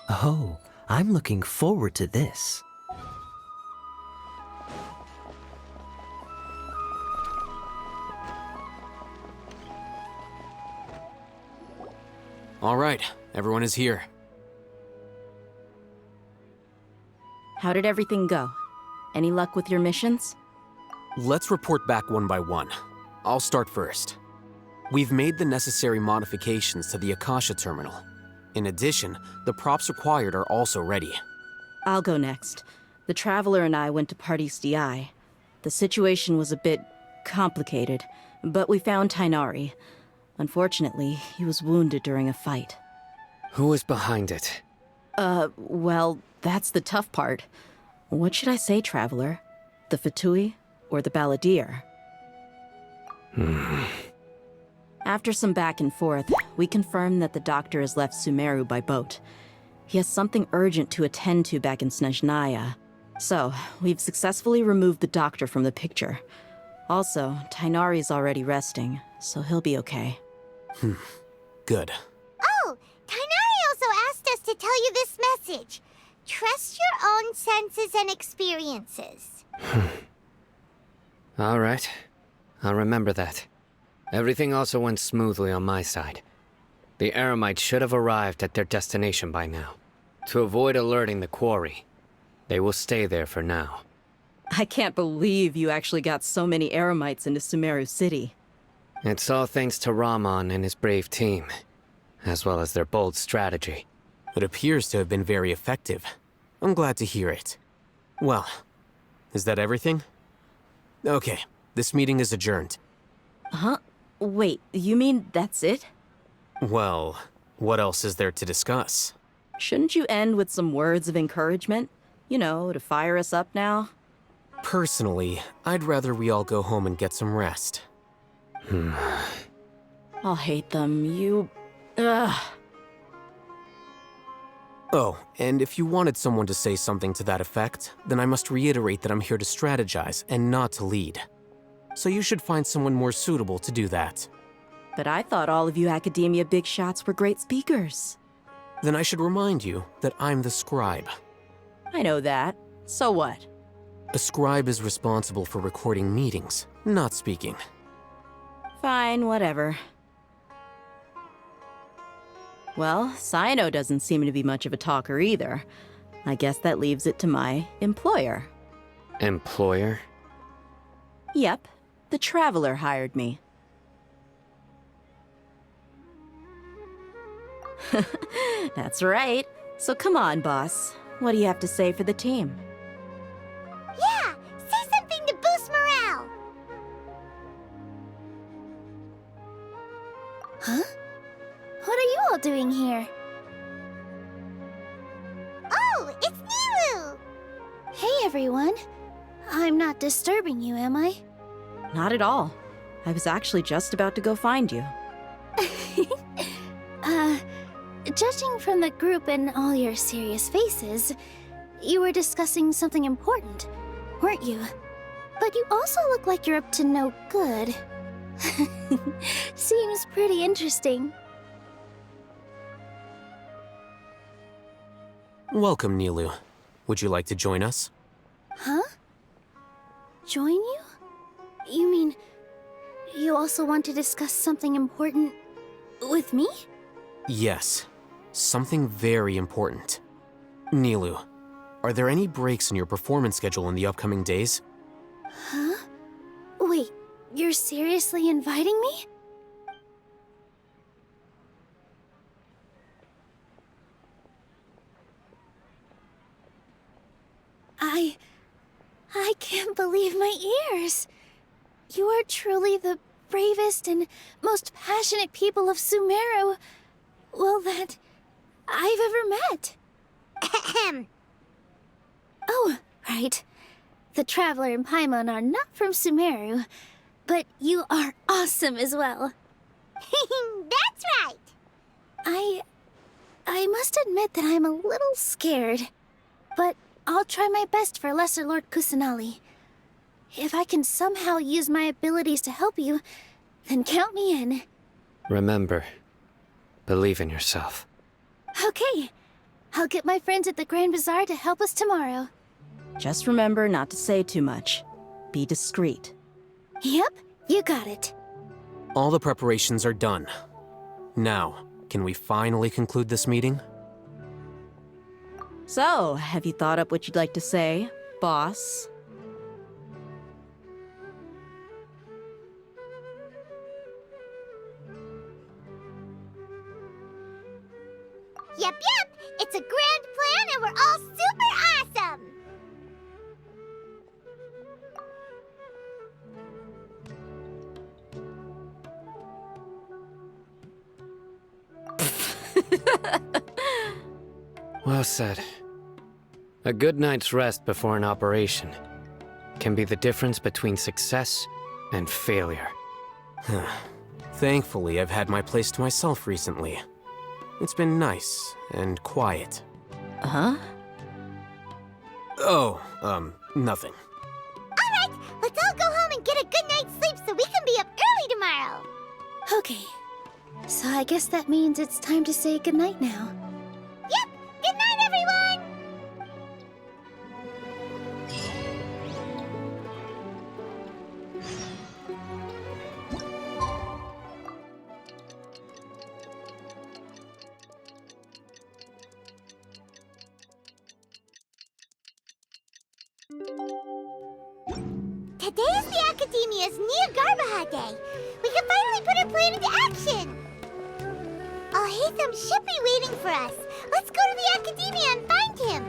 Oh, I'm looking forward to this. All right, everyone is here. How did everything go? Any luck with your missions? Let's report back one by one. I'll start first. We've made the necessary modifications to the Akasha terminal. In addition, the props required are also ready. I'll go next. The Traveler and I went to Party's DI. The situation was a bit complicated, but we found Tainari. Unfortunately, he was wounded during a fight. Who was behind it? Well, that's the tough part. What should I say, Traveler? The Fatui or the Balladeer? After some back and forth, we confirmed that the doctor has left Sumeru by boat. He has something urgent to attend to back in Snezhnaya. So, we've successfully removed the doctor from the picture. Also, Tainari's already resting, so he'll be okay. Good. Oh, Tainari also asked us to tell you this message. Trust your own senses and experiences. All right. I'll remember that. Everything also went smoothly on my side. The Eremites should have arrived at their destination by now. To avoid alerting the quarry, they will stay there for now. I can't believe you actually got so many Eremites into Sumeru City. It's all thanks to Rahman and his brave team, as well as their bold strategy. It appears to have been very effective. I'm glad to hear it. Well, is that everything? Okay, this meeting is adjourned. Huh? Wait, you mean that's it? Well, what else is there to discuss? Shouldn't you end with some words of encouragement? You know, to fire us up now? Personally, I'd rather we all go home and get some rest. I'll hate them, you... Ugh. Oh, and if you wanted someone to say something to that effect, then I must reiterate that I'm here to strategize and not to lead. So you should find someone more suitable to do that. But I thought all of you Academia big shots were great speakers. Then I should remind you that I'm the scribe. I know that. So what? A scribe is responsible for recording meetings, not speaking. Fine, whatever. Well, Cyno doesn't seem to be much of a talker either. I guess that leaves it to my employer. Employer? Yep, the Traveler hired me. That's right. So come on, boss. What do you have to say for the team? Yeah, say something to boost morale. Huh? What are you all doing here? Oh, it's Nilu! Hey, everyone. I'm not disturbing you, am I? Not at all. I was actually just about to go find you. Judging from the group and all your serious faces, you were discussing something important, weren't you? But you also look like you're up to no good. Seems pretty interesting. Welcome, Nilu. Would you like to join us? Huh? Join you? You mean, you also want to discuss something important with me? Yes. Something very important. Nilu, are there any breaks in your performance schedule in the upcoming days? Huh? Wait, you're seriously inviting me? I can't believe my ears. You are truly the bravest and most passionate people of Sumeru, well, that I've ever met. Ahem. Oh, right. The Traveler and Paimon are not from Sumeru, but you are awesome as well. That's right. I must admit that I'm a little scared, but I'll try my best for Lesser Lord Kusanali. If I can somehow use my abilities to help you, then count me in. Remember, believe in yourself. Okay, I'll get my friends at the Grand Bazaar to help us tomorrow. Just remember not to say too much. Be discreet. Yep, you got it. All the preparations are done. Now, can we finally conclude this meeting? So, have you thought up what you'd like to say, boss? Yep, it's a grand plan and we're all super awesome! Well said. A good night's rest before an operation can be the difference between success and failure. Thankfully, I've had my place to myself recently. It's been nice and quiet. Huh? Oh, nothing. Alright, let's all go home and get a good night's sleep so we can be up early tomorrow! Okay. So I guess that means it's time to say goodnight now. Yep! Good night, everyone! Today is the Academia's Neogarbaha Day. We can finally put our plan into action. Alhaitham should be waiting for us. Let's go to the Academia and find him.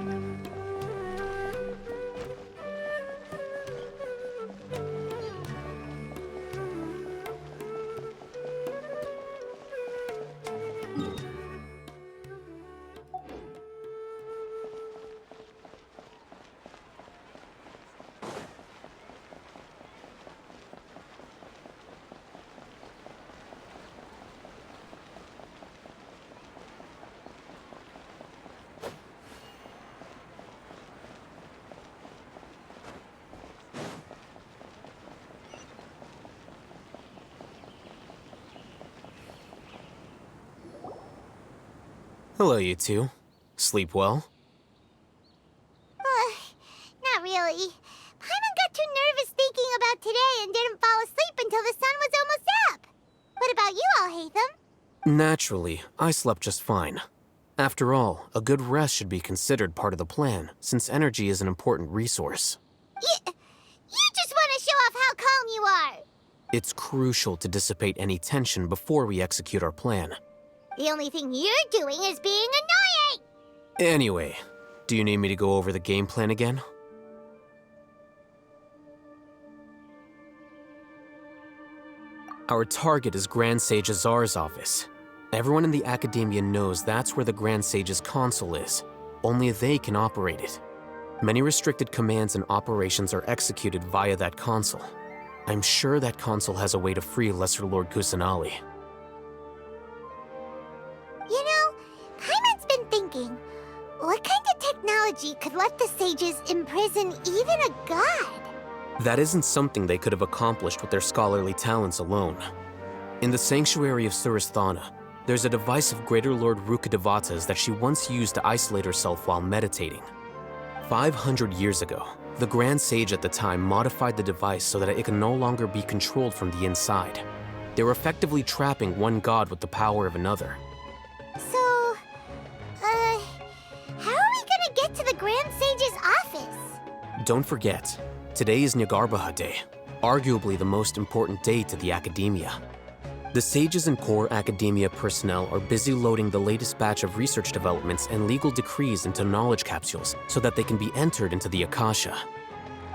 Hello, you two. Sleep well? Not really. Paimon got too nervous thinking about today and didn't fall asleep until the sun was almost up. What about you, Alhaitham? Naturally, I slept just fine. After all, a good rest should be considered part of the plan, since energy is an important resource. You just want to show off how calm you are. It's crucial to dissipate any tension before we execute our plan. The only thing you're doing is being annoying! Anyway, do you need me to go over the game plan again? Our target is Grand Sage Azar's office. Everyone in the Academia knows that's where the Grand Sage's console is. Only they can operate it. Many restricted commands and operations are executed via that console. I'm sure that console has a way to free Lesser Lord Kusanali. You know, Paimon's been thinking, what kind of technology could let the sages imprison even a god? That isn't something they could have accomplished with their scholarly talents alone. In the Sanctuary of Suristhana, there's a device of Greater Lord Rukkhadevata's that she once used to isolate herself while meditating. 500 years ago, the Grand Sage at the time modified the device so that it can no longer be controlled from the inside. They were effectively trapping one god with the power of another. So, how are we gonna get to the Grand Sage's office? Don't forget, today is Nyagarbha Day, arguably the most important day to the Academia. The sages and core Academia personnel are busy loading the latest batch of research developments and legal decrees into knowledge capsules so that they can be entered into the Akasha.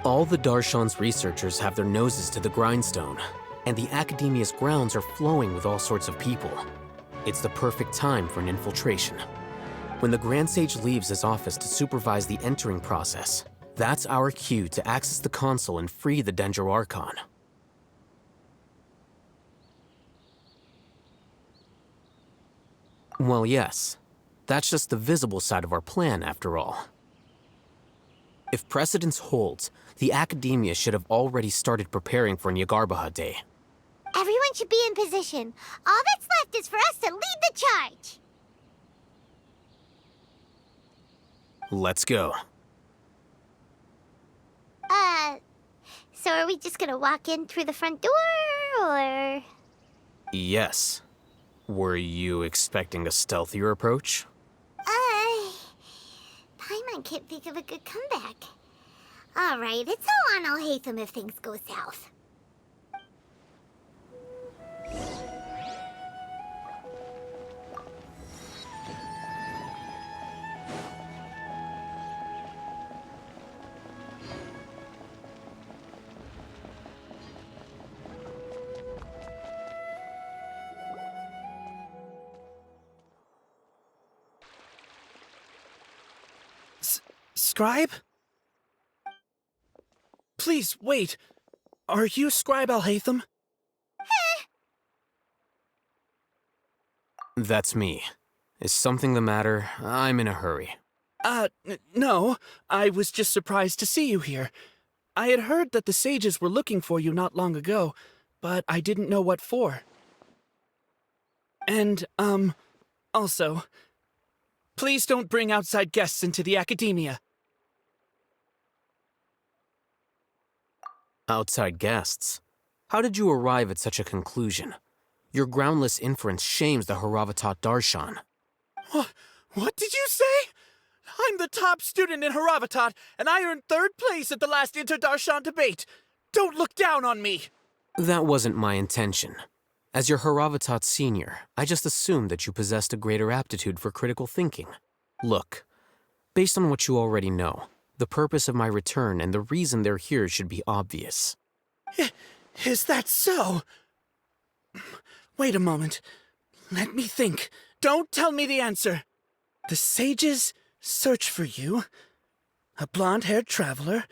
All the Darshan's researchers have their noses to the grindstone, and the Academia's grounds are flowing with all sorts of people. It's the perfect time for an infiltration. When the Grand Sage leaves his office to supervise the entering process, that's our cue to access the console and free the Dendro Archon. Well, yes. That's just the visible side of our plan, after all. If precedence holds, the Academia should have already started preparing for Nyagarbha Day. Everyone should be in position. All that's left is for us to lead the charge. Let's go. So are we just gonna walk in through the front door, or...? Yes. Were you expecting a stealthier approach? Paimon can't think of a good comeback. Alright, it's all on Alhaitham if things go south. Scribe? Please, wait. Are you Scribe Alhaitham? That's me. Is something the matter? I'm in a hurry. No. I was just surprised to see you here. I had heard that the sages were looking for you not long ago, but I didn't know what for. And, also, please don't bring outside guests into the academia. Outside guests? How did you arrive at such a conclusion? Your groundless inference shames the Haravatat Darshan. What did you say? I'm the top student in Haravatat, and I earned 3rd place at the last Inter-Darshan debate. Don't look down on me! That wasn't my intention. As your Haravatat senior, I just assumed that you possessed a greater aptitude for critical thinking. Look, based on what you already know, the purpose of my return and the reason they're here should be obvious. Is that so? Wait a moment. Let me think. Don't tell me the answer. The sages search for you. A blonde-haired traveler.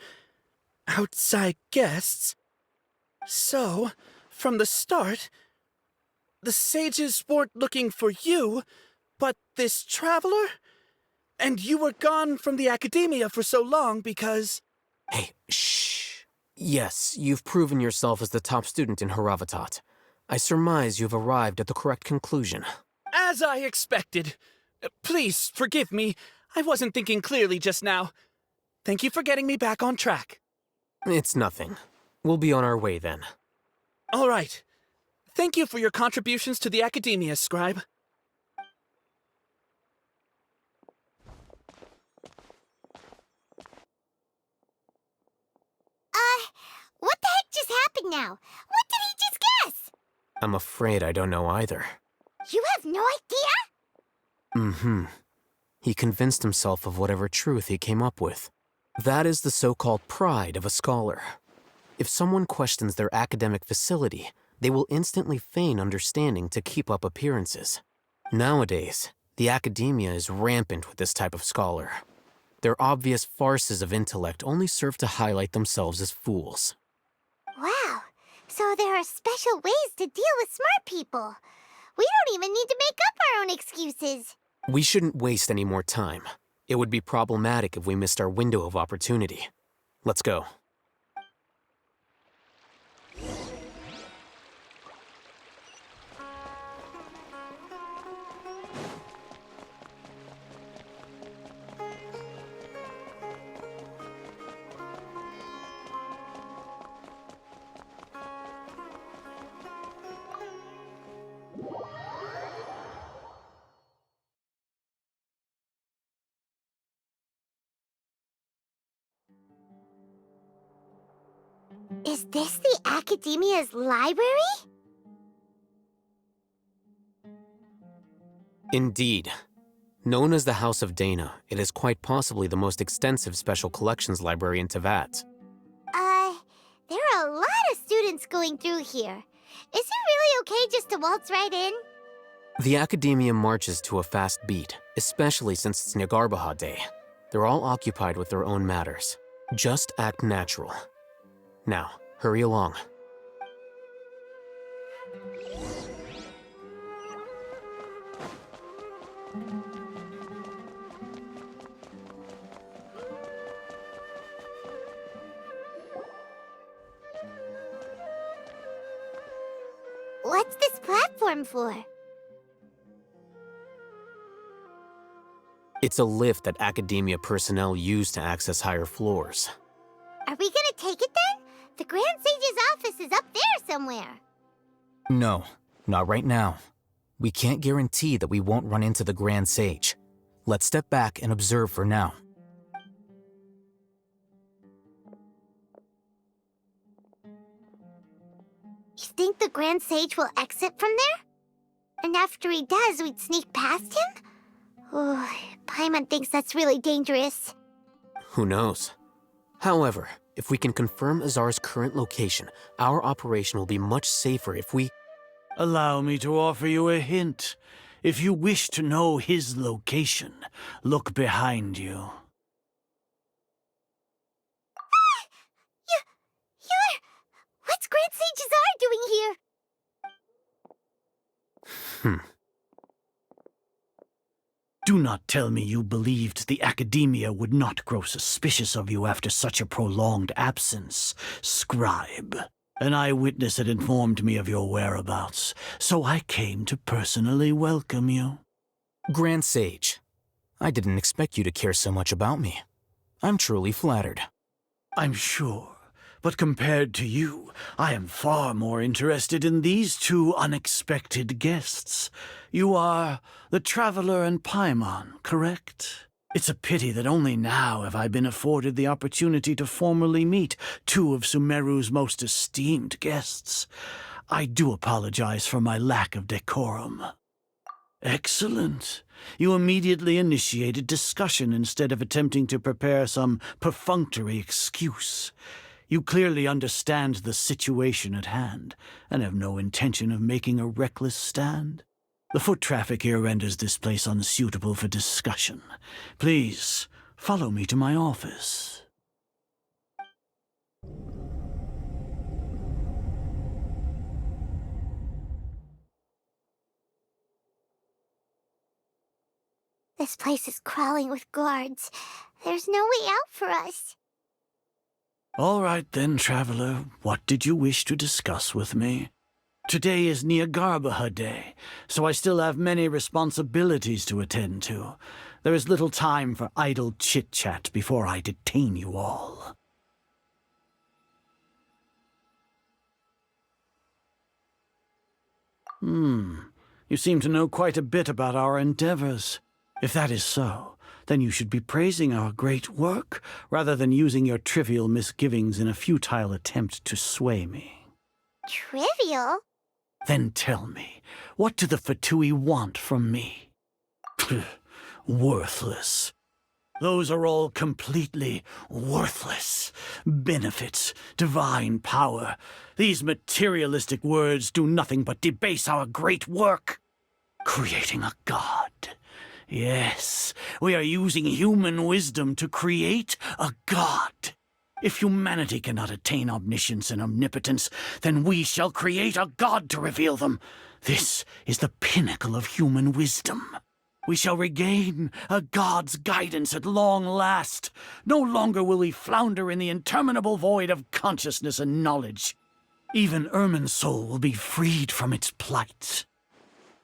Outside guests. So, from the start, the sages weren't looking for you, but this traveler? And you were gone from the academia for so long because... Hey, shh. Yes, you've proven yourself as the top student in Haravatat. I surmise you've arrived at the correct conclusion. As I expected. Please, forgive me. I wasn't thinking clearly just now. Thank you for getting me back on track. It's nothing. We'll be on our way then. All right. Thank you for your contributions to the academia, Scribe. What the heck just happened now? What did he just guess? I'm afraid I don't know either. You have no idea? Mm-hmm. He convinced himself of whatever truth he came up with. That is the so-called pride of a scholar. If someone questions their academic facility, they will instantly feign understanding to keep up appearances. Nowadays, the academia is rampant with this type of scholar. Their obvious farces of intellect only serve to highlight themselves as fools. Wow, so there are special ways to deal with smart people. We don't even need to make up our own excuses. We shouldn't waste any more time. It would be problematic if we missed our window of opportunity. Let's go. Is this the Academia's library? Indeed. Known as the House of Dana, it is quite possibly the most extensive special collections library in Tevat. There are a lot of students going through here. Is it really okay just to waltz right in? The Academia marches to a fast beat, especially since it's Nagarbaha Day. They're all occupied with their own matters. Just act natural. Now, hurry along. What's this platform for? It's a lift that Academia personnel use to access higher floors. Are we gonna take it then? The Grand Sage's office is up there somewhere. No, not right now. We can't guarantee that we won't run into the Grand Sage. Let's step back and observe for now. You think the Grand Sage will exit from there? And after he does, we'd sneak past him? Oh, Paimon thinks that's really dangerous. Who knows? However, if we can confirm Azar's current location, our operation will be much safer if we... Allow me to offer you a hint. If you wish to know his location, look behind you. What's Grand Sage Azar doing here? Do not tell me you believed the Academia would not grow suspicious of you after such a prolonged absence, scribe. An eyewitness had informed me of your whereabouts, so I came to personally welcome you. Grand Sage, I didn't expect you to care so much about me. I'm truly flattered. I'm sure, but compared to you, I am far more interested in these two unexpected guests. You are the Traveler and Paimon, correct? It's a pity that only now have I been afforded the opportunity to formally meet two of Sumeru's most esteemed guests. I do apologize for my lack of decorum. Excellent. You immediately initiated discussion instead of attempting to prepare some perfunctory excuse. You clearly understand the situation at hand, and have no intention of making a reckless stand. The foot traffic here renders this place unsuitable for discussion. Please, follow me to my office. This place is crawling with guards. There's no way out for us. All right then, Traveler. What did you wish to discuss with me? Today is Niagarbaha Day, so I still have many responsibilities to attend to. There is little time for idle chit-chat before I detain you all. You seem to know quite a bit about our endeavors. If that is so, then you should be praising our great work, rather than using your trivial misgivings in a futile attempt to sway me. Trivial? Then tell me, what do the Fatui want from me? Worthless. Those are all completely worthless. Benefits, divine power. These materialistic words do nothing but debase our great work. Creating a god. Yes, we are using human wisdom to create a god. If humanity cannot attain omniscience and omnipotence, then we shall create a god to reveal them. This is the pinnacle of human wisdom. We shall regain a god's guidance at long last. No longer will we flounder in the interminable void of consciousness and knowledge. Even Irminsul will be freed from its plight.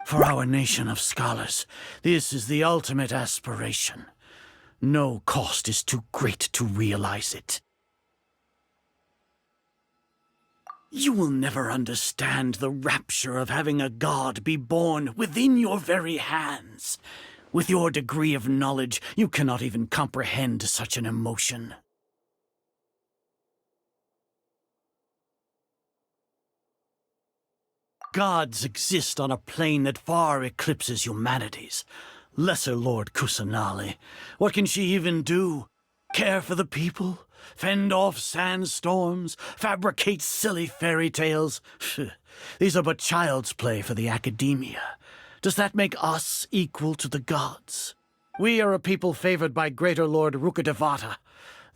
For our nation of scholars, this is the ultimate aspiration. No cost is too great to realize it. You will never understand the rapture of having a god be born within your very hands. With your degree of knowledge, you cannot even comprehend such an emotion. Gods exist on a plane that far eclipses humanity's. Lesser Lord Kusanali, what can she even do? Care for the people? Fend off sandstorms? Fabricate silly fairy tales? These are but child's play for the Academia. Does that make us equal to the gods? We are a people favored by Greater Lord Rukadevata.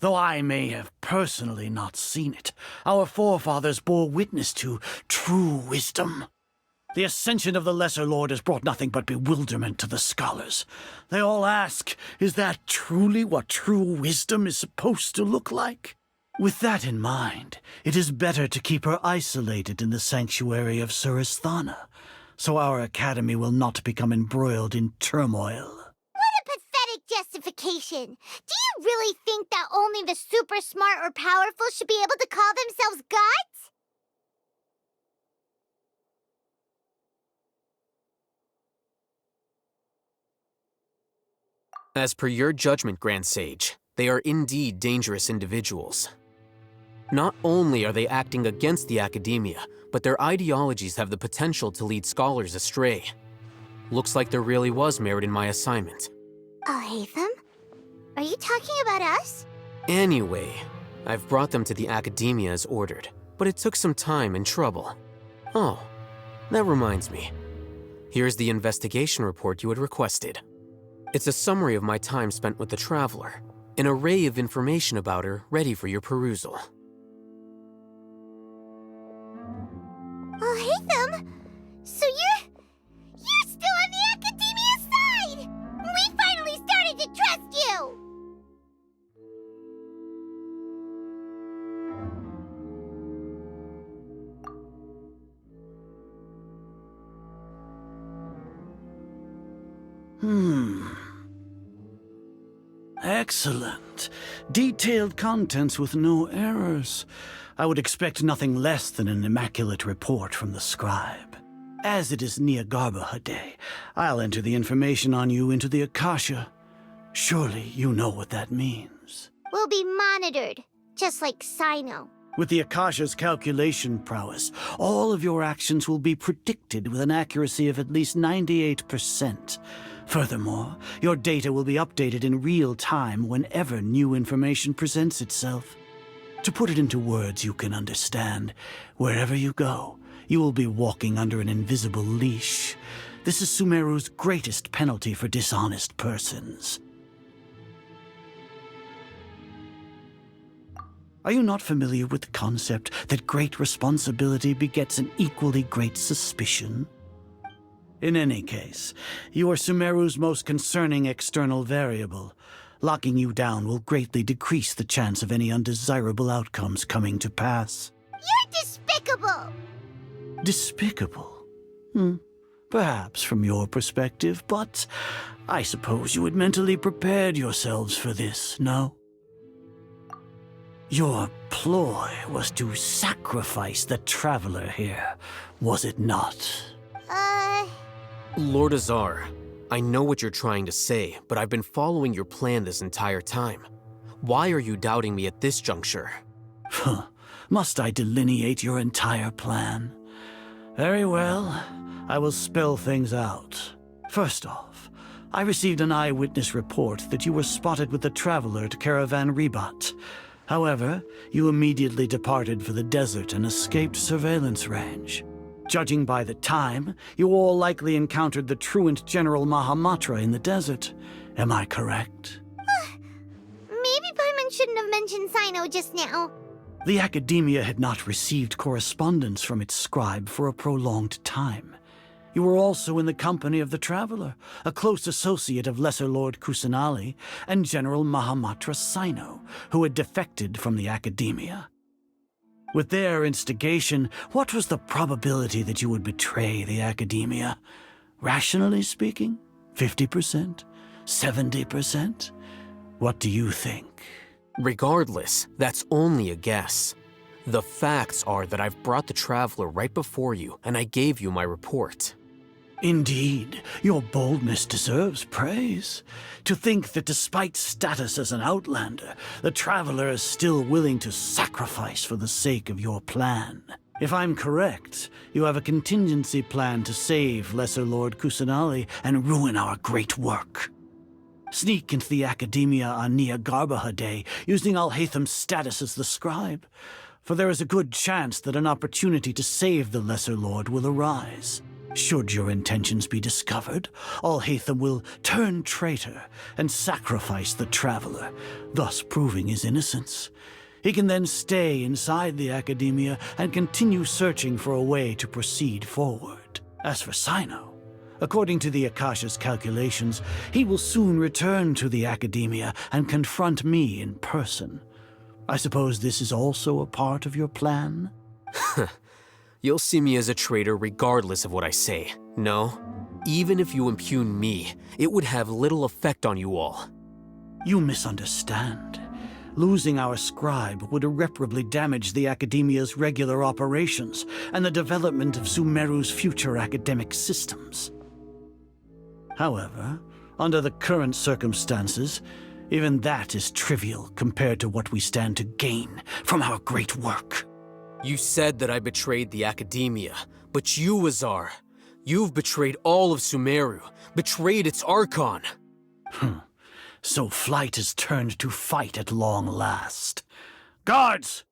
Though I may have personally not seen it, our forefathers bore witness to true wisdom. The ascension of the Lesser Lord has brought nothing but bewilderment to the scholars. They all ask, is that truly what true wisdom is supposed to look like? With that in mind, it is better to keep her isolated in the sanctuary of Suristhana, so our academy will not become embroiled in turmoil. What a pathetic action. Do you really think that only the super smart or powerful should be able to call themselves gods? As per your judgment, Grand Sage, they are indeed dangerous individuals. Not only are they acting against the academia, but their ideologies have the potential to lead scholars astray. Looks like there really was merit in my assignment. Alhaitham? Are you talking about us? Anyway, I've brought them to the academia as ordered, but it took some time and trouble. Oh, that reminds me. Here's the investigation report you had requested. It's a summary of my time spent with the Traveler, an array of information about her ready for your perusal. Alhaitham? So you're still on the academia side! We finally started to trust you! Excellent. Detailed contents with no errors. I would expect nothing less than an immaculate report from the scribe. As it is Niagarbaha Day, I'll enter the information on you into the Akasha. Surely you know what that means. We'll be monitored, just like Sino. With the Akasha's calculation prowess, all of your actions will be predicted with an accuracy of at least 98%. Furthermore, your data will be updated in real time whenever new information presents itself. To put it into words you can understand, wherever you go, you will be walking under an invisible leash. This is Sumeru's greatest penalty for dishonest persons. Are you not familiar with the concept that great responsibility begets an equally great suspicion? In any case, you are Sumeru's most concerning external variable. Locking you down will greatly decrease the chance of any undesirable outcomes coming to pass. You're despicable! Despicable? Perhaps from your perspective, but I suppose you had mentally prepared yourselves for this, no? Your ploy was to sacrifice the Traveler here, was it not? Lord Azar, I know what you're trying to say, but I've been following your plan this entire time. Why are you doubting me at this juncture? Must I delineate your entire plan? Very well, I will spell things out. First off, I received an eyewitness report that you were spotted with the Traveler to Caravan Ribat. However, you immediately departed for the desert and escaped surveillance range. Judging by the time, you all likely encountered the truant General Mahamatra in the desert. Am I correct? Maybe Paimon shouldn't have mentioned Sino just now. The Academia had not received correspondence from its scribe for a prolonged time. You were also in the company of the Traveler, a close associate of Lesser Lord Kusanali and General Mahamatra Sino, who had defected from the Academia. With their instigation, what was the probability that you would betray the Academia? Rationally speaking, 50%? 70%? What do you think? Regardless, that's only a guess. The facts are that I've brought the Traveler right before you, and I gave you my report. Indeed, your boldness deserves praise. To think that despite status as an outlander, the Traveler is still willing to sacrifice for the sake of your plan. If I'm correct, you have a contingency plan to save Lesser Lord Kusanali and ruin our great work. Sneak into the Academia on Niagarbaha Day, using Alhaitham's status as the scribe, for there is a good chance that an opportunity to save the Lesser Lord will arise. Should your intentions be discovered, Alhaitham will turn traitor and sacrifice the Traveler, thus proving his innocence. He can then stay inside the Academia and continue searching for a way to proceed forward. As for Sino, according to the Akasha's calculations, he will soon return to the Academia and confront me in person. I suppose this is also a part of your plan? You'll see me as a traitor regardless of what I say. No, even if you impugn me, it would have little effect on you all. You misunderstand. Losing our scribe would irreparably damage the Academia's regular operations and the development of Sumeru's future academic systems. However, under the current circumstances, even that is trivial compared to what we stand to gain from our great work. You said that I betrayed the Academia, but you, Azar, you've betrayed all of Sumeru, betrayed its Archon. So flight is turned to fight at long last. Guards!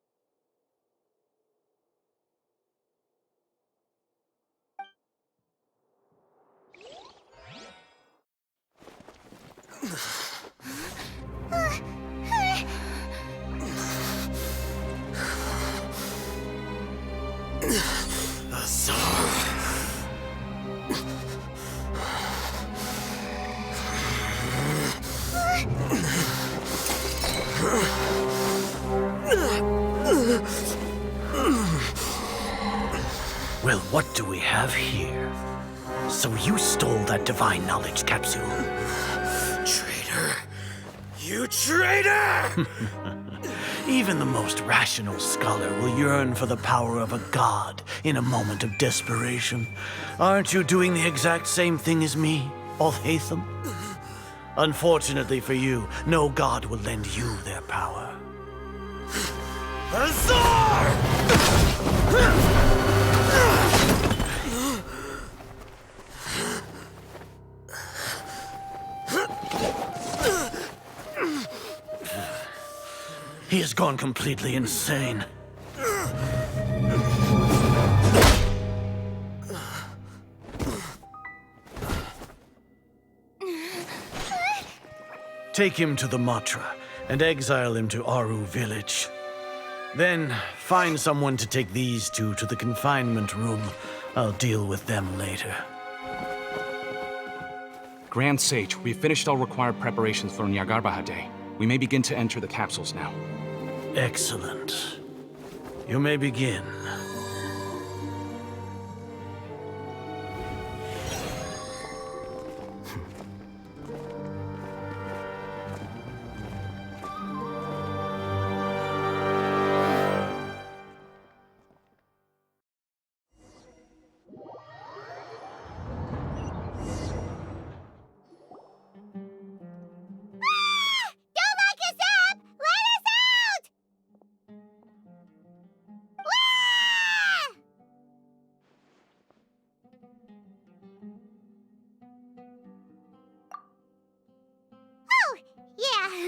Well, what do we have here? So you stole that divine knowledge capsule. Traitor! You traitor! Even the most rational scholar will yearn for the power of a god in a moment of desperation. Aren't you doing the exact same thing as me, Alhaitham? Unfortunately for you, no god will lend you their power. Azar! He has gone completely insane. Take him to the Matra and exile him to Aru village. Then find someone to take these two to the confinement room. I'll deal with them later. Grand Sage, we've finished all required preparations for Nyargarbaha Day. We may begin to enter the capsules now. Excellent. You may begin.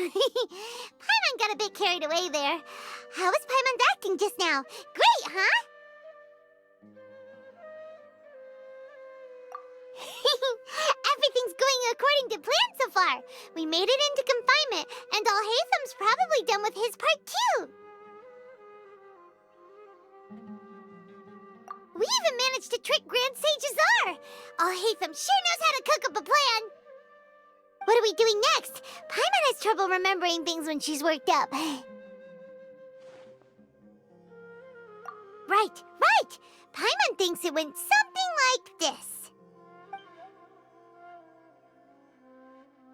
Paimon got a bit carried away there. How was Paimon acting just now? Great, huh? Everything's going according to plan so far. We made it into confinement, and Alhaitham's probably done with his part too. We even managed to trick Grand Sage Azar. Alhaitham sure knows how to cook up a plan. What are we doing next? Paimon has trouble remembering things when she's worked up. Right. Paimon thinks it went something like this.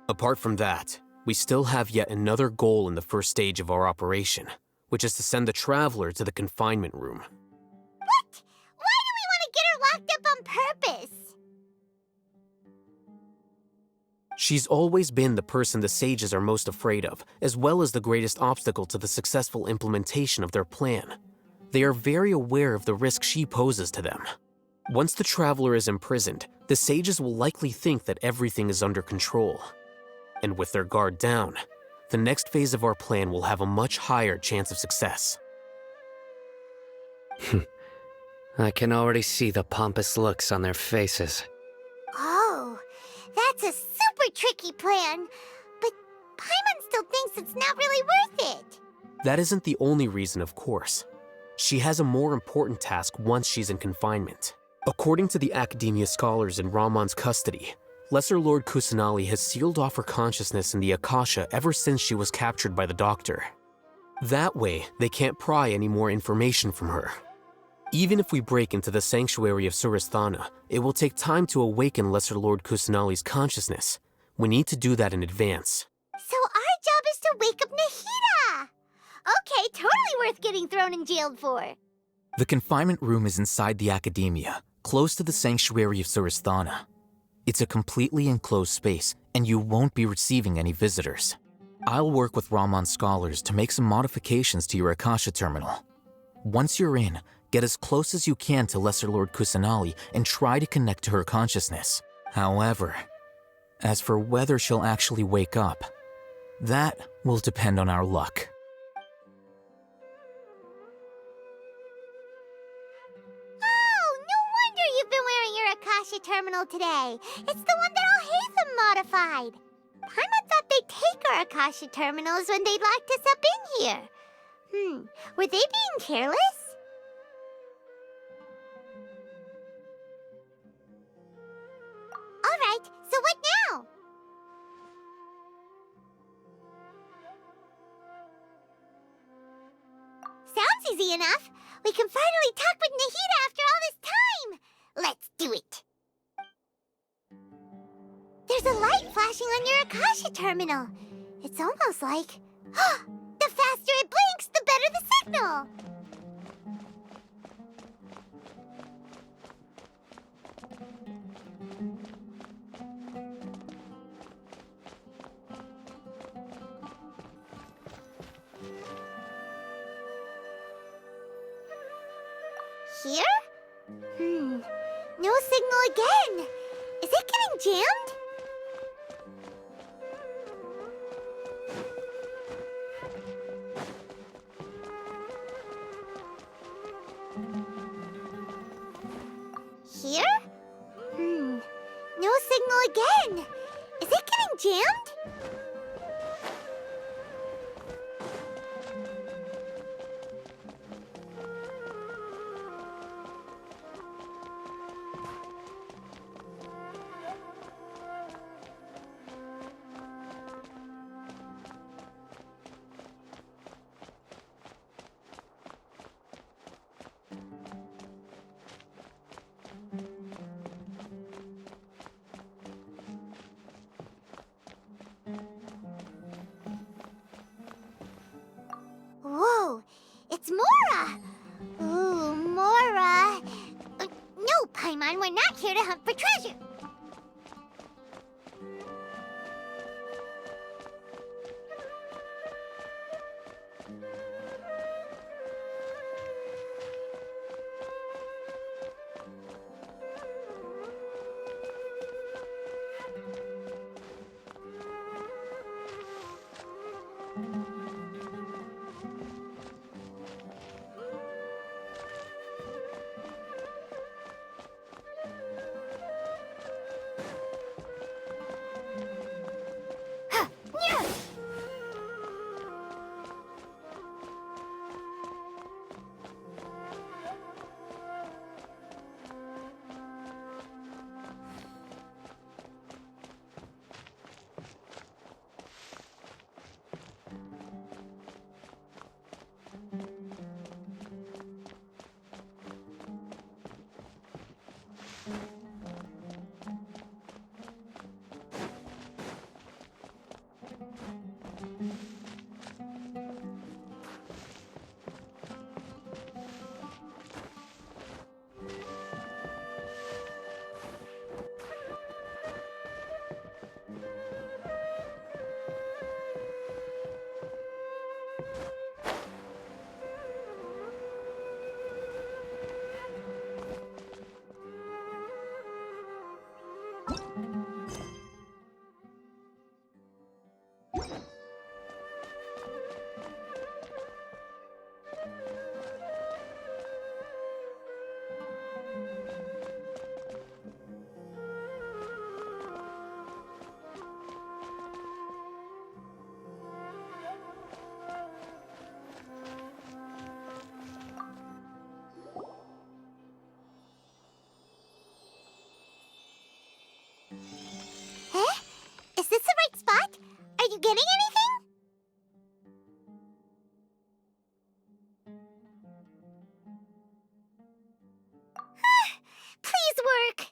Apart from that, we still have yet another goal in the first stage of our operation, which is to send the Traveler to the confinement room. What? Why do we want to get her locked up on purpose? She's always been the person the sages are most afraid of, as well as the greatest obstacle to the successful implementation of their plan. They are very aware of the risk she poses to them. Once the Traveler is imprisoned, the sages will likely think that everything is under control. And with their guard down, the next phase of our plan will have a much higher chance of success. I can already see the pompous looks on their faces. Oh, that's a super tricky plan. But Paimon still thinks it's not really worth it. That isn't the only reason, of course. She has a more important task once she's in confinement. According to the Academia scholars in Ramon's custody, Lesser Lord Kusanali has sealed off her consciousness in the Akasha ever since she was captured by the Doctor. That way, they can't pry any more information from her. Even if we break into the sanctuary of Surasthana, it will take time to awaken Lesser Lord Kusanali's consciousness. We need to do that in advance. So our job is to wake up Nahida! Okay, totally worth getting thrown in jail for. The confinement room is inside the Academia, close to the sanctuary of Surasthana. It's a completely enclosed space, and you won't be receiving any visitors. I'll work with Raman scholars to make some modifications to your Akasha terminal. Once you're in, get as close as you can to Lesser Lord Kusanali and try to connect to her consciousness. However, as for whether she'll actually wake up, that will depend on our luck. Oh, no wonder you've been wearing your Akasha terminal today. It's the one that Al-Haytham modified. Paimon thought they'd take our Akasha terminals when they locked us up in here. Were they being careless? Alright, so what now? Sounds easy enough. We can finally talk with Nahida after all this time. Let's do it. There's a light flashing on your Akasha terminal. It's almost like... the faster it blinks, the better the signal. Here? No signal again. Is it getting jammed? Here? No signal again. Is it getting jammed? Whoa, it's Mora! Ooh, Mora! No, Paimon, we're not here to hunt for treasure. Huh? Is this the right spot? Are you getting anything? Please work.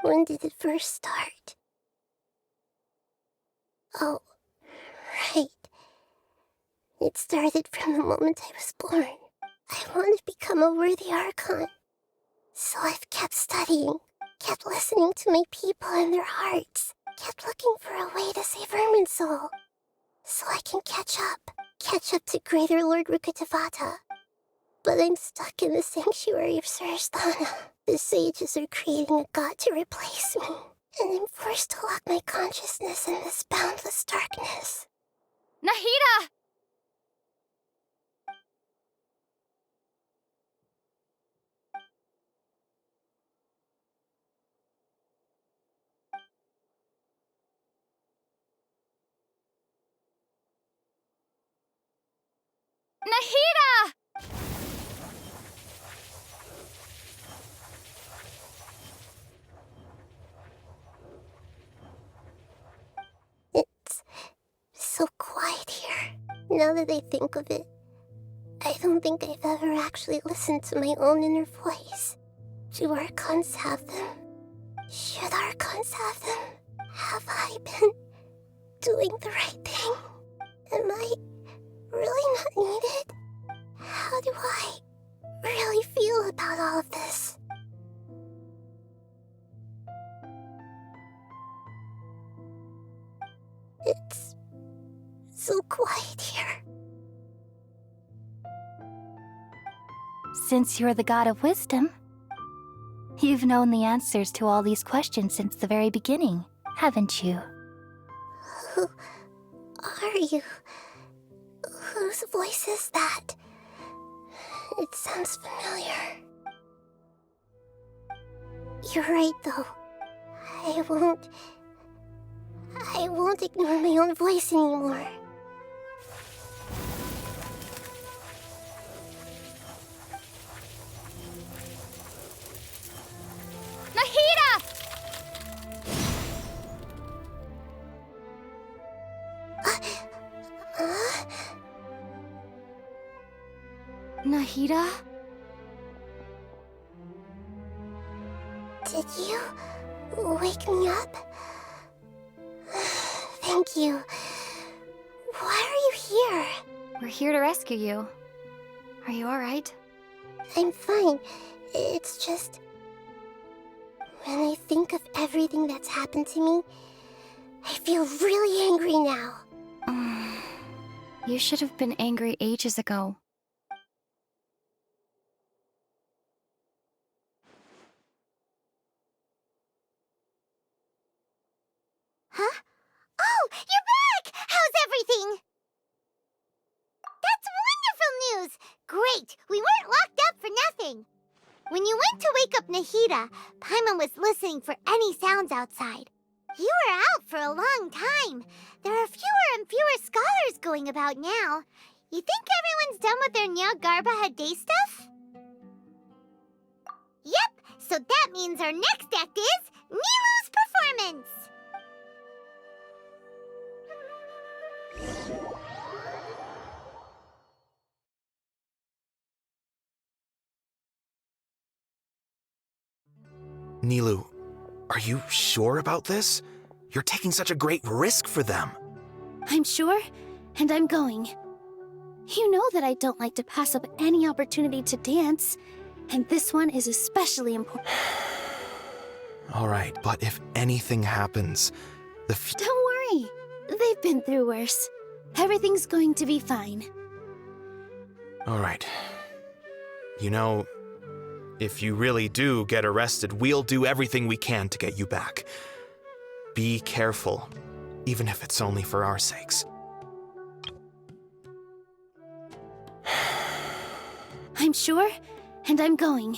When did it first start? Oh, right. It started from the moment I was born. I want to become a worthy Archon. So I've kept studying, kept listening to my people and their hearts, kept looking for a way to save Irminsul. So I can catch up to Greater Lord Rukkhadevata. But I'm stuck in the sanctuary of Surasthana. The sages are creating a god to replace me, and I'm forced to lock my consciousness in this boundless darkness. Nahida! Nahida! It's so quiet here. Now that I think of it, I don't think I've ever actually listened to my own inner voice. Do Archons have them? Should Archons have them? Have I been doing the right thing? Am I really not needed? How do I really feel about all of this? It's so quiet here. Since you're the god of wisdom, you've known the answers to all these questions since the very beginning, haven't you? Who are you? Whose voice is that? It sounds familiar. You're right, though. I won't ignore my own voice anymore. Nahida! Nahida? Did you wake me up? Thank you. Why are you here? We're here to rescue you. Are you alright? I'm fine. It's just... when I think of everything that's happened to me, I feel really angry now. You should have been angry ages ago. Huh? Oh, you're back! How's everything? That's wonderful news! Great! We weren't locked up for nothing. When you went to wake up Nahida, Paimon was listening for any sounds outside. You were out for a long time. There are fewer and fewer scholars going about now. You think everyone's done with their Nyagarbha Day stuff? Yep, so that means our next act is Nilu's performance! Nilu, are you sure about this? You're taking such a great risk for them. I'm sure, and I'm going. You know that I don't like to pass up any opportunity to dance, and this one is especially important. All right, but if anything happens, Don't worry. They've been through worse. Everything's going to be fine. All right. You know, if you really do get arrested, we'll do everything we can to get you back. Be careful, even if it's only for our sakes. I'm sure, and I'm going.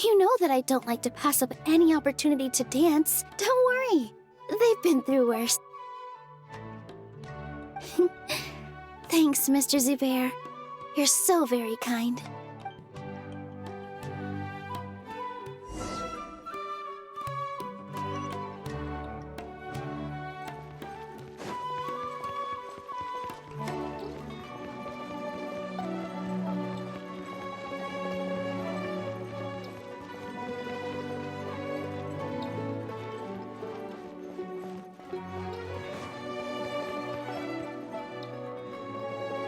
You know that I don't like to pass up any opportunity to dance. Don't worry. They've been through worse. Thanks, Mr. Zubair. You're so very kind.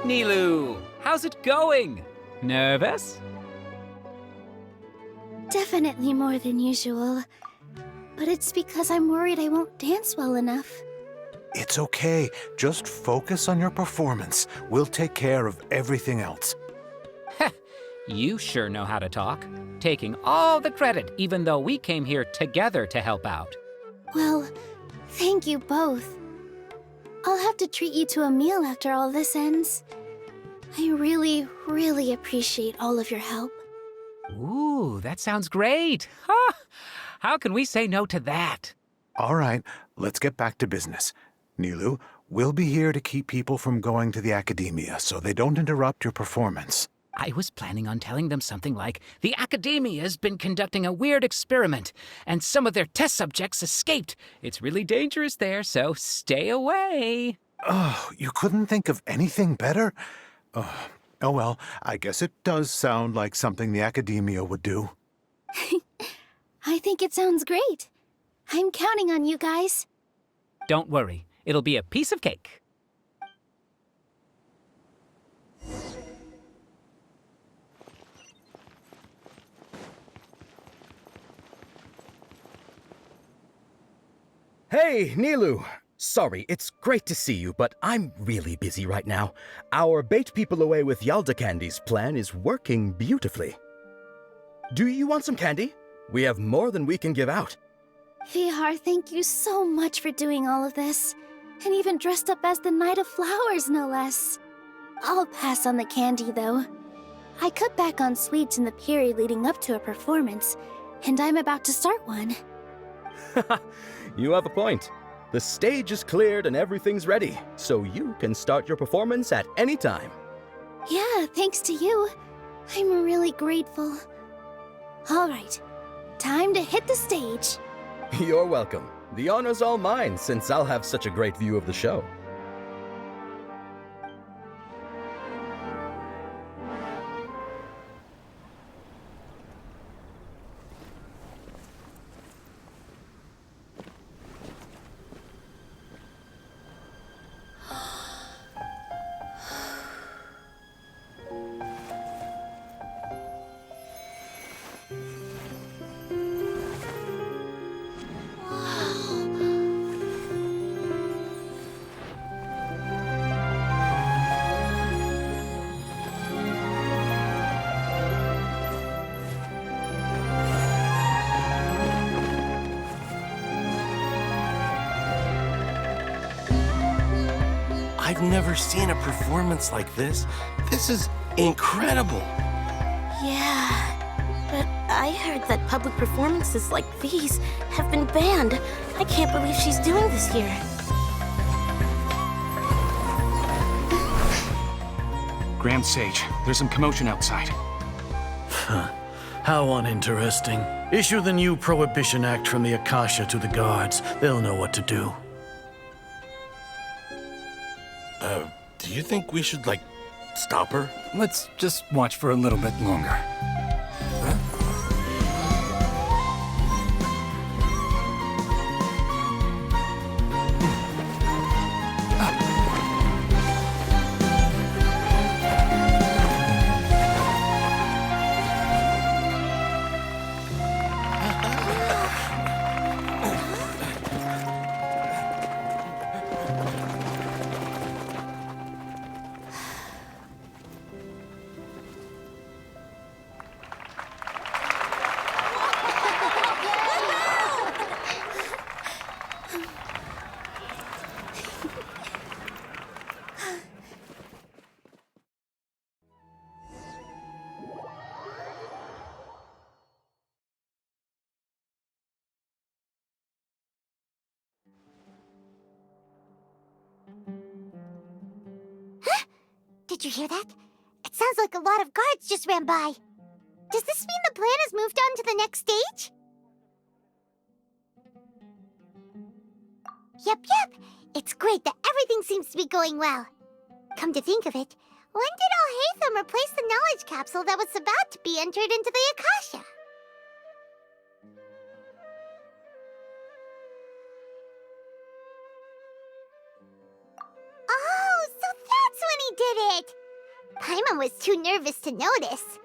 Nilu, how's it going? Nervous? Definitely more than usual. But it's because I'm worried I won't dance well enough. It's okay. Just focus on your performance. We'll take care of everything else. You sure know how to talk. Taking all the credit, even though we came here together to help out. Well, thank you both. I'll have to treat you to a meal after all this ends. I really, really appreciate all of your help. Ooh, that sounds great. Huh? How can we say no to that? All right, let's get back to business. Nilu, we'll be here to keep people from going to the academia so they don't interrupt your performance. I was planning on telling them something like, the Academia's been conducting a weird experiment, and some of their test subjects escaped. It's really dangerous there, so stay away. Oh, you couldn't think of anything better? Oh well, I guess it does sound like something the Academia would do. I think it sounds great. I'm counting on you guys. Don't worry, it'll be a piece of cake. Hey, Nilu! Sorry, it's great to see you, but I'm really busy right now. Our Bait People Away with Yalda Candies plan is working beautifully. Do you want some candy? We have more than we can give out. Vihar, thank you so much for doing all of this. And even dressed up as the Knight of Flowers, no less. I'll pass on the candy, though. I cut back on sweets in the period leading up to a performance, and I'm about to start one. You have a point. The stage is cleared and everything's ready, so you can start your performance at any time. Yeah, thanks to you. I'm really grateful. All right, time to hit the stage. You're welcome. The honor's all mine, since I'll have such a great view of the show. I've never seen a performance like this. This is incredible. Yeah, but I heard that public performances like these have been banned. I can't believe she's doing this here. Grand Sage, there's some commotion outside. How uninteresting. Issue the new Prohibition Act from the Akasha to the guards. They'll know what to do. Do you think we should, stop her? Let's just watch for a little bit longer. Did you hear that? It sounds like a lot of guards just ran by. Does this mean the plan has moved on to the next stage? Yep. It's great that everything seems to be going well. Come to think of it, when did Alhaitham replace the knowledge capsule that was about to be entered into the Akasha? Oh, so that's when he did did it! Paimon was too nervous to notice.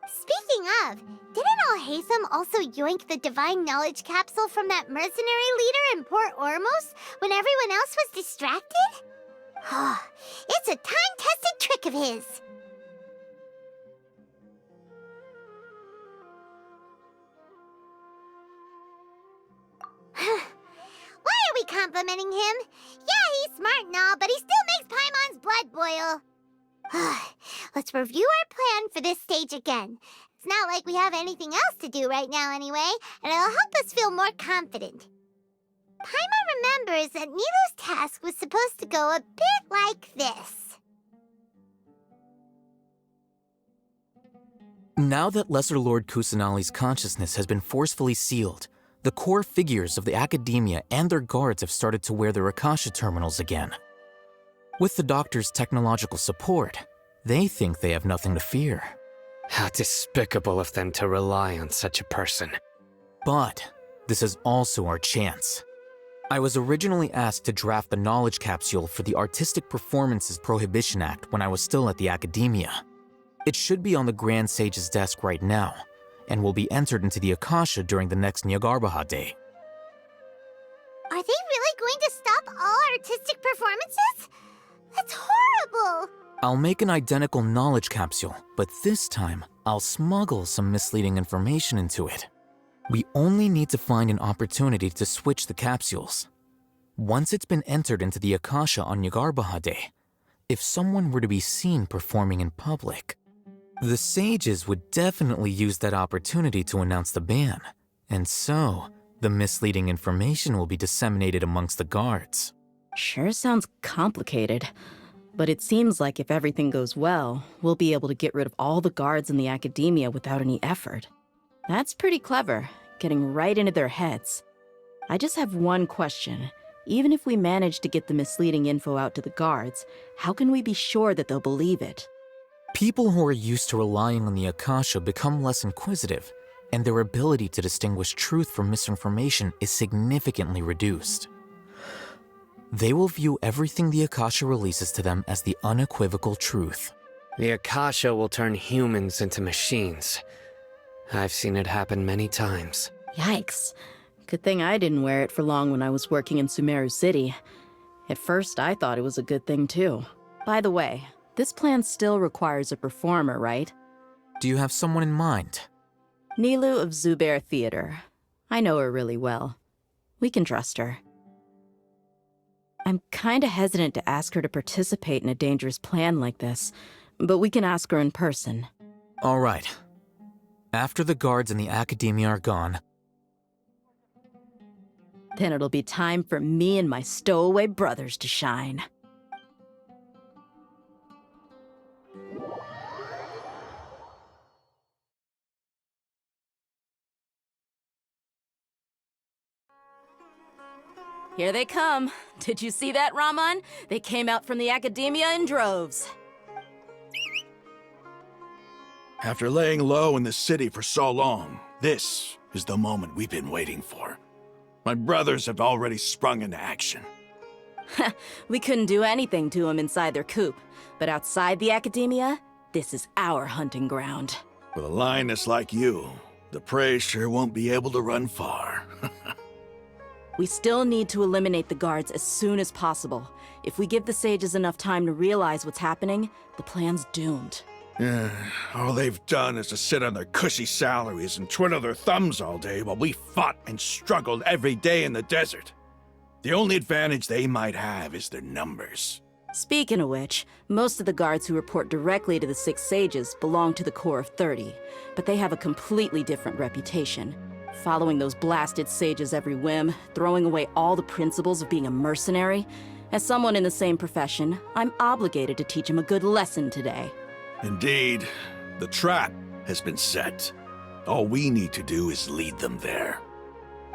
Speaking of, didn't Alhaitham also yoink the Divine Knowledge Capsule from that mercenary leader in Port Ormos when everyone else was distracted? Oh, it's a time-tested trick of his. Why are we complimenting him? Yeah, he's smart and all, but he still makes Paimon's blood boil. Let's review our plan for this stage again. It's not like we have anything else to do right now anyway, and it'll help us feel more confident. Paimon remembers that Nilu's task was supposed to go a bit like this. Now that Lesser Lord Kusanali's consciousness has been forcefully sealed, the core figures of the Academia and their guards have started to wear their Akasha terminals again. With the Doctor's technological support, they think they have nothing to fear. How despicable of them to rely on such a person. But this is also our chance. I was originally asked to draft the knowledge capsule for the Artistic Performances Prohibition Act when I was still at the Academia. It should be on the Grand Sage's desk right now, and will be entered into the Akasha during the next Nyargarbaha Day. Are they really going to stop all artistic performances? That's horrible! I'll make an identical knowledge capsule, but this time, I'll smuggle some misleading information into it. We only need to find an opportunity to switch the capsules. Once it's been entered into the Akasha on Nyargarbaha Day, if someone were to be seen performing in public, the sages would definitely use that opportunity to announce the ban, and so the misleading information will be disseminated amongst the guards. Sure sounds complicated, but it seems like if everything goes well, we'll be able to get rid of all the guards in the Academia without any effort. That's pretty clever, getting right into their heads. I just have one question. Even if we manage to get the misleading info out to the guards, how can we be sure that they'll believe it? People who are used to relying on the Akasha become less inquisitive, and their ability to distinguish truth from misinformation is significantly reduced. They will view everything the Akasha releases to them as the unequivocal truth. The Akasha will turn humans into machines. I've seen it happen many times. Yikes. Good thing I didn't wear it for long when I was working in Sumeru City. At first, I thought it was a good thing too. By the way, this plan still requires a performer, right? Do you have someone in mind? Nilu of Zubair Theater. I know her really well. We can trust her. I'm kinda hesitant to ask her to participate in a dangerous plan like this, but we can ask her in person. All right. After the guards in the Academia are gone, then it'll be time for me and my stowaway brothers to shine. Here they come. Did you see that, Raman? They came out from the Academia in droves. After laying low in the city for so long, this is the moment we've been waiting for. My brothers have already sprung into action. We couldn't do anything to them inside their coop, but outside the Academia, this is our hunting ground. With a lioness like you, the prey sure won't be able to run far. We still need to eliminate the guards as soon as possible. If we give the sages enough time to realize what's happening, the plan's doomed. All they've done is to sit on their cushy salaries and twiddle their thumbs all day while we fought and struggled every day in the desert. The only advantage they might have is their numbers. Speaking of which, most of the guards who report directly to the Six Sages belong to the Corps of 30, but they have a completely different reputation. Following those blasted sages every whim, throwing away all the principles of being a mercenary. As someone in the same profession, I'm obligated to teach them a good lesson today. Indeed, the trap has been set. All we need to do is lead them there.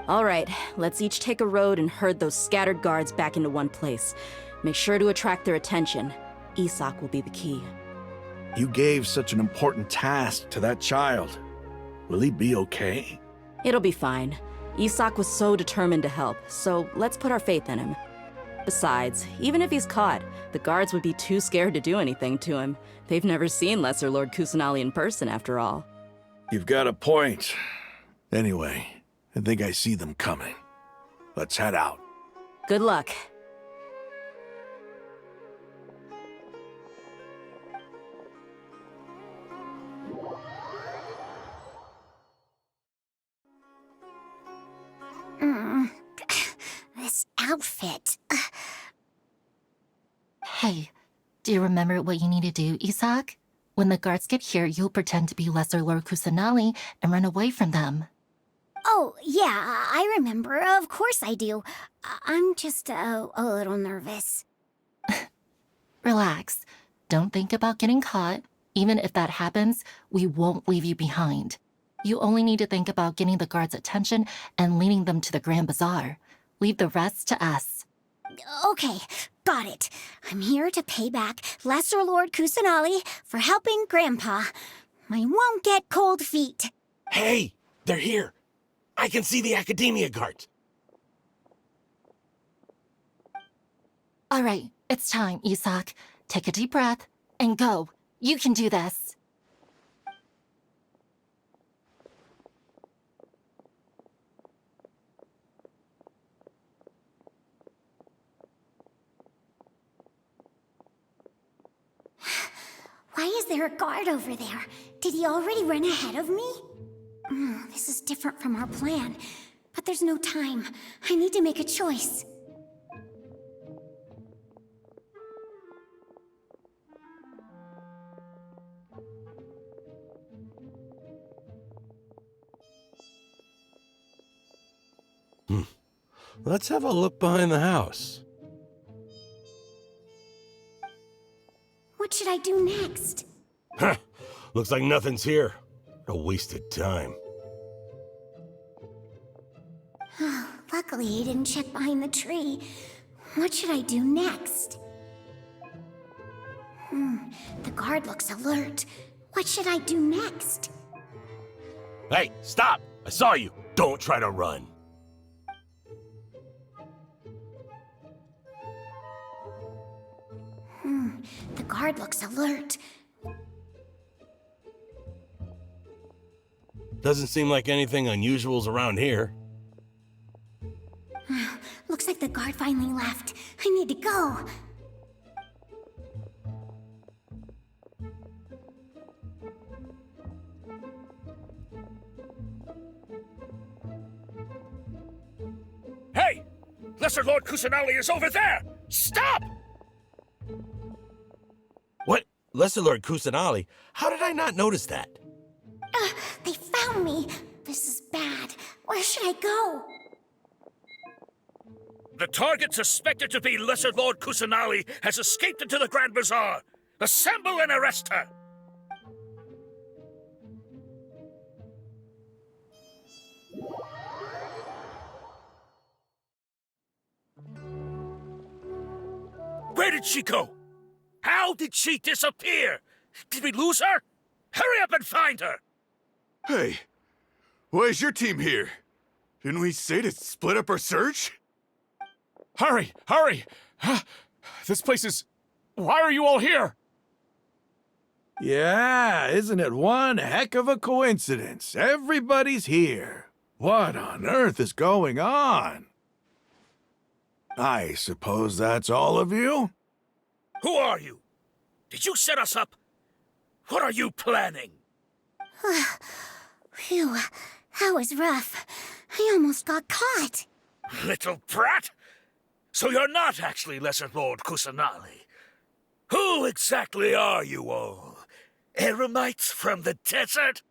All right, let's each take a road and herd those scattered guards back into one place. Make sure to attract their attention. Isak will be the key. You gave such an important task to that child. Will he be okay? It'll be fine. Isak was so determined to help, so let's put our faith in him. Besides, even if he's caught, the guards would be too scared to do anything to him. They've never seen Lesser Lord Kusanali in person, after all. You've got a point. Anyway, I think I see them coming. Let's head out. Good luck. This outfit. Hey, do you remember what you need to do, Isak? When the guards get here, you'll pretend to be Lesser Lord Kusanali and run away from them. Oh, yeah, I remember. Of course I do. I'm just a little nervous. Relax. Don't think about getting caught. Even if that happens, we won't leave you behind. You only need to think about getting the guards' attention and leading them to the Grand Bazaar. Leave the rest to us. Okay, got it. I'm here to pay back Lesser Lord Kusanali for helping Grandpa. I won't get cold feet. Hey, they're here. I can see the Academia guards. All right, it's time, Isak. Take a deep breath and go. You can do this. Why is there a guard over there? Did he already run ahead of me? This is different from our plan. But there's no time. I need to make a choice. Let's have a look behind the house. What should I do next? Huh. Looks like nothing's here. A wasted time. Luckily, he didn't check behind the tree. What should I do next? The guard looks alert. What should I do next? Hey, stop! I saw you. Don't try to run. The guard looks alert. Doesn't seem like anything unusual's around here. Looks like the guard finally left. I need to go. Hey! Lesser Lord Kusanali is over there! Stop! What? Lesser Lord Kusanali? How did I not notice that? They found me. This is bad. Where should I go? The target suspected to be Lesser Lord Kusanali has escaped into the Grand Bazaar. Assemble and arrest her! Where did she go? How did she disappear? Did we lose her? Hurry up and find her! Hey, why is your team here? Didn't we say to split up our search? Hurry! Hurry! This place is... Why are you all here? Yeah, isn't it one heck of a coincidence? Everybody's here. What on earth is going on? I suppose that's all of you? Who are you? Did you set us up? What are you planning? Phew, that was rough. I almost got caught. Little brat! So you're not actually Lesser Lord Kusanali. Who exactly are you all? Eremites from the desert?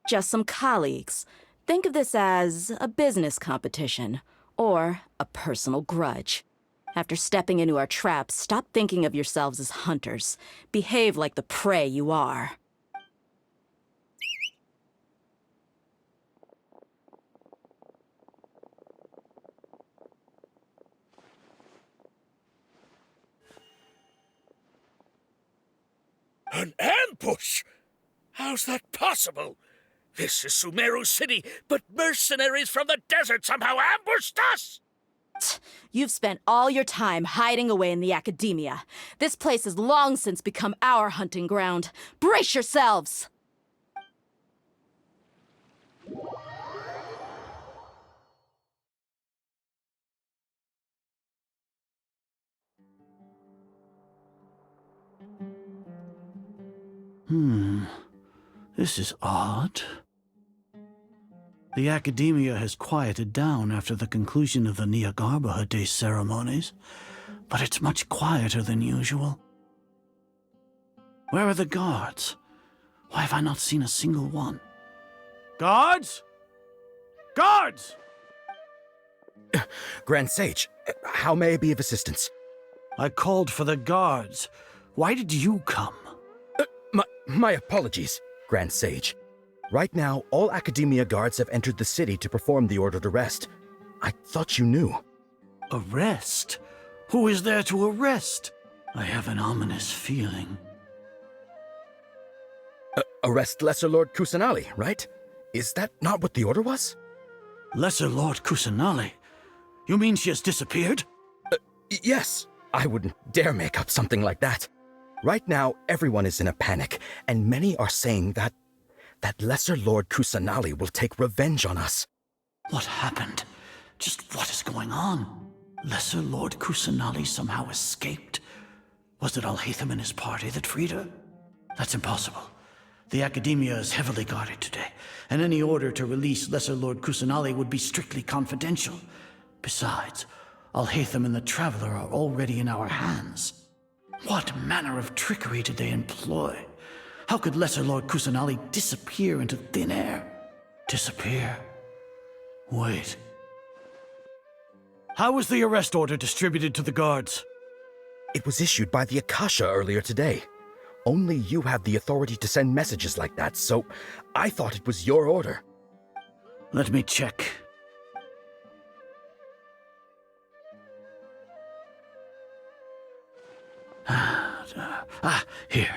Just some colleagues. Think of this as a business competition, or a personal grudge. After stepping into our traps, stop thinking of yourselves as hunters. Behave like the prey you are. An ambush? How's that possible? This is Sumeru City, but mercenaries from the desert somehow ambushed us! You've spent all your time hiding away in the academia. This place has long since become our hunting ground. Brace yourselves! This is odd. The academia has quieted down after the conclusion of the Nyagarbha Day ceremonies, but it's much quieter than usual. Where are the guards? Why have I not seen a single one? Guards? Guards! Grand Sage, how may I be of assistance? I called for the guards. Why did you come? My apologies, Grand Sage. Right now, all Academia guards have entered the city to perform the ordered arrest. I thought you knew. Arrest? Who is there to arrest? I have an ominous feeling. Arrest Lesser Lord Kusanali, right? Is that not what the order was? Lesser Lord Kusanali? You mean she has disappeared? Yes. I wouldn't dare make up something like that. Right now, everyone is in a panic, and many are saying that Lesser Lord Kusanali will take revenge on us. What happened? Just what is going on? Lesser Lord Kusanali somehow escaped? Was it Alhaitham and his party that freed her? That's impossible. The Academia is heavily guarded today, and any order to release Lesser Lord Kusanali would be strictly confidential. Besides, Alhaitham and the Traveler are already in our hands. What manner of trickery did they employ? How could Lesser Lord Kusanali disappear into thin air? Disappear? Wait. How was the arrest order distributed to the guards? It was issued by the Akasha earlier today. Only you have the authority to send messages like that, so I thought it was your order. Let me check. Here.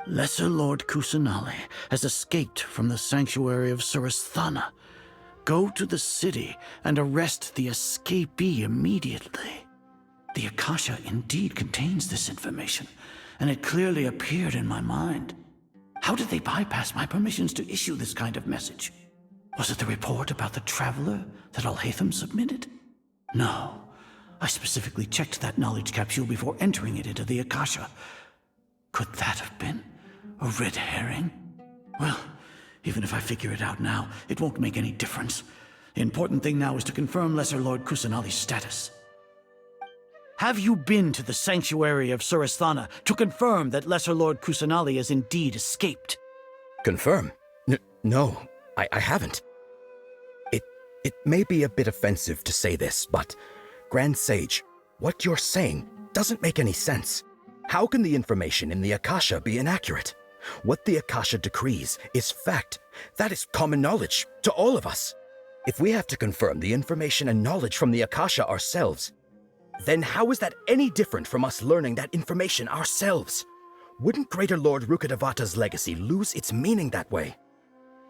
Lesser Lord Kusanali has escaped from the sanctuary of Surasthana. Go to the city and arrest the escapee immediately. The Akasha indeed contains this information, and it clearly appeared in my mind. How did they bypass my permissions to issue this kind of message? Was it the report about the Traveler that Alhaitham submitted? No. I specifically checked that knowledge capsule before entering it into the Akasha. Could that have been a red herring? Well, even if I figure it out now, it won't make any difference. The important thing now is to confirm Lesser Lord Kusanali's status. Have you been to the sanctuary of Surasthana to confirm that Lesser Lord Kusanali has indeed escaped? Confirm? No, I haven't. It may be a bit offensive to say this, but Grand Sage, what you're saying doesn't make any sense. How can the information in the Akasha be inaccurate? What the Akasha decrees is fact. That is common knowledge to all of us. If we have to confirm the information and knowledge from the Akasha ourselves, then how is that any different from us learning that information ourselves? Wouldn't Greater Lord Rukkhadevata's legacy lose its meaning that way?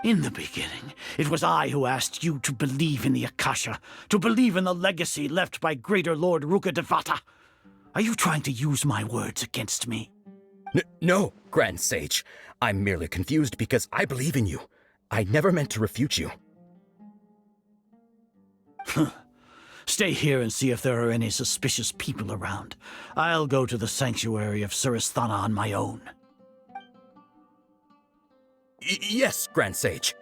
In the beginning, it was I who asked you to believe in the Akasha, to believe in the legacy left by Greater Lord Rukkhadevata. Are you trying to use my words against me? No, Grand Sage. I'm merely confused because I believe in you. I never meant to refute you. Stay here and see if there are any suspicious people around. I'll go to the sanctuary of Surasthana on my own. Yes, Grand Sage.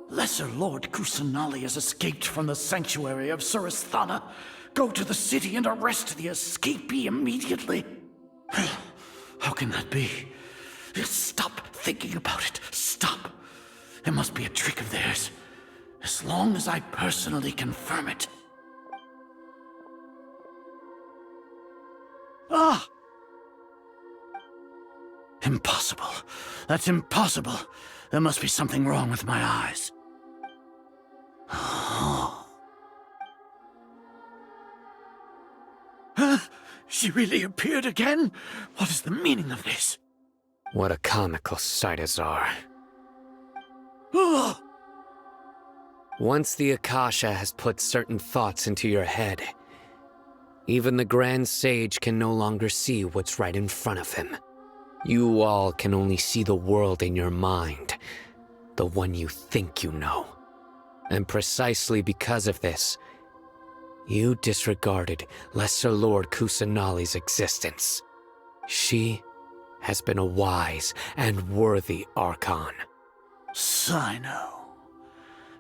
Lesser Lord Kusanali has escaped from the sanctuary of Surasthana. Go to the city and arrest the escapee immediately. How can that be? Stop thinking about it. Stop. It must be a trick of theirs. As long as I personally confirm it. Ah! Impossible. That's impossible. There must be something wrong with my eyes. She really appeared again? What is the meaning of this? What a comical sight, Azar. Oh! Once the Akasha has put certain thoughts into your head, even the Grand Sage can no longer see what's right in front of him. You all can only see the world in your mind, the one you think you know. And precisely because of this, you disregarded Lesser Lord Kusanali's existence. She has been a wise and worthy Archon. Cyno,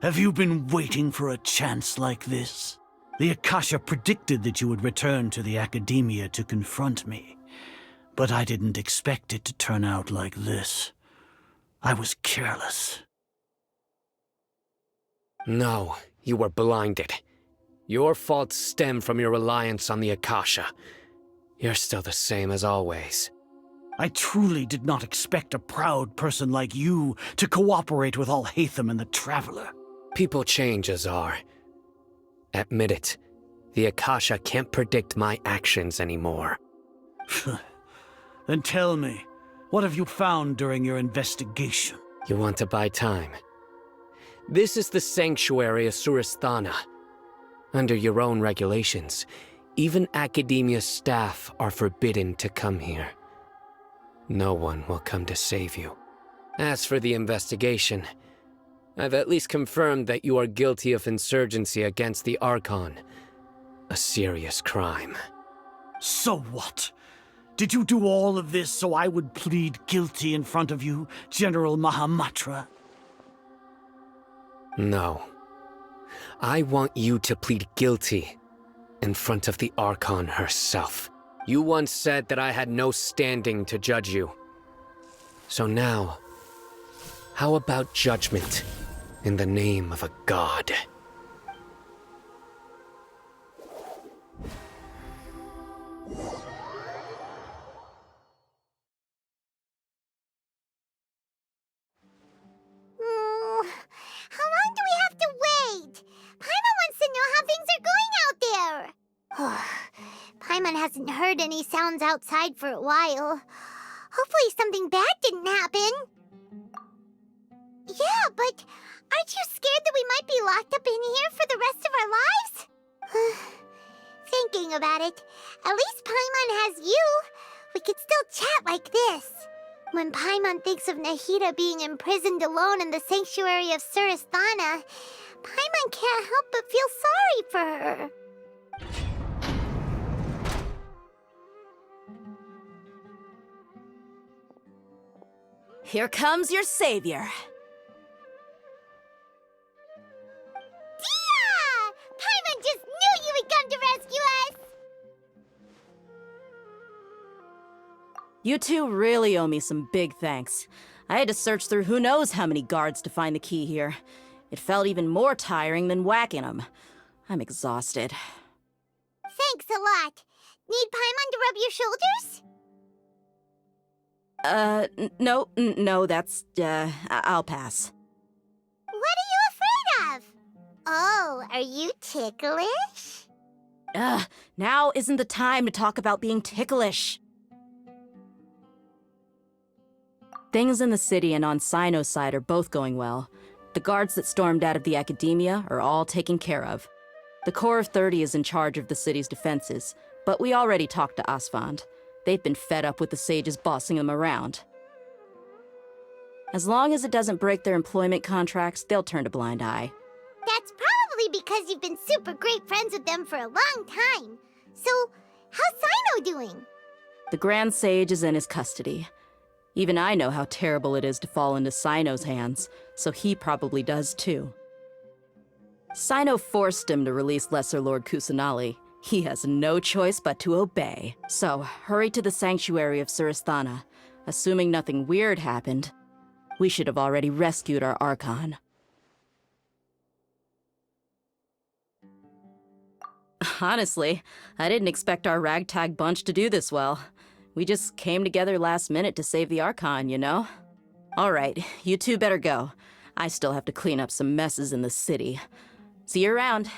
have you been waiting for a chance like this? The Akasha predicted that you would return to the Academia to confront me, but I didn't expect it to turn out like this. I was careless. No, you were blinded. Your faults stem from your reliance on the Akasha. You're still the same as always. I truly did not expect a proud person like you to cooperate with Alhaitham and the Traveler. People change, Azar. Admit it. The Akasha can't predict my actions anymore. Then tell me, what have you found during your investigation? You want to buy time? This is the sanctuary of Surasthana. Under your own regulations, even Academia staff are forbidden to come here. No one will come to save you. As for the investigation, I've at least confirmed that you are guilty of insurgency against the Archon. A serious crime. So what? Did you do all of this so I would plead guilty in front of you, General Mahamatra? No. I want you to plead guilty in front of the Archon herself. You once said that I had no standing to judge you. So now, how about judgment in the name of a god? How long do we have to wait? Paimon wants to know how things are going out there. Paimon hasn't heard any sounds outside for a while. Hopefully something bad didn't happen. Yeah, but aren't you scared that we might be locked up in here for the rest of our lives? Thinking about it, at least Paimon has you. We could still chat like this. When Paimon thinks of Nahida being imprisoned alone in the sanctuary of Surasthana, Paimon can't help but feel sorry for her. Here comes your savior. Dia! Paimon just knew you would come to rescue us! You two really owe me some big thanks. I had to search through who knows how many guards to find the key here. It felt even more tiring than whacking them. I'm exhausted. Thanks a lot. Need Paimon to rub your shoulders? No, that's, I'll pass. What are you afraid of? Oh, are you ticklish? Now isn't the time to talk about being ticklish. Things in the city and on Cyno's side are both going well. The guards that stormed out of the Academia are all taken care of. The Corps of 30 is in charge of the city's defenses, but we already talked to Asfand. They've been fed up with the sages bossing them around. As long as it doesn't break their employment contracts, they'll turn a blind eye. That's probably because you've been super great friends with them for a long time. So, how's Cyno doing? The Grand Sage is in his custody. Even I know how terrible it is to fall into Cyno's hands, so he probably does too. Cyno forced him to release Lesser Lord Kusanali. He has no choice but to obey. So, hurry to the sanctuary of Surasthana. Assuming nothing weird happened, we should have already rescued our Archon. Honestly, I didn't expect our ragtag bunch to do this well. We just came together last minute to save the Archon, you know? Alright, you two better go. I still have to clean up some messes in the city. See you around.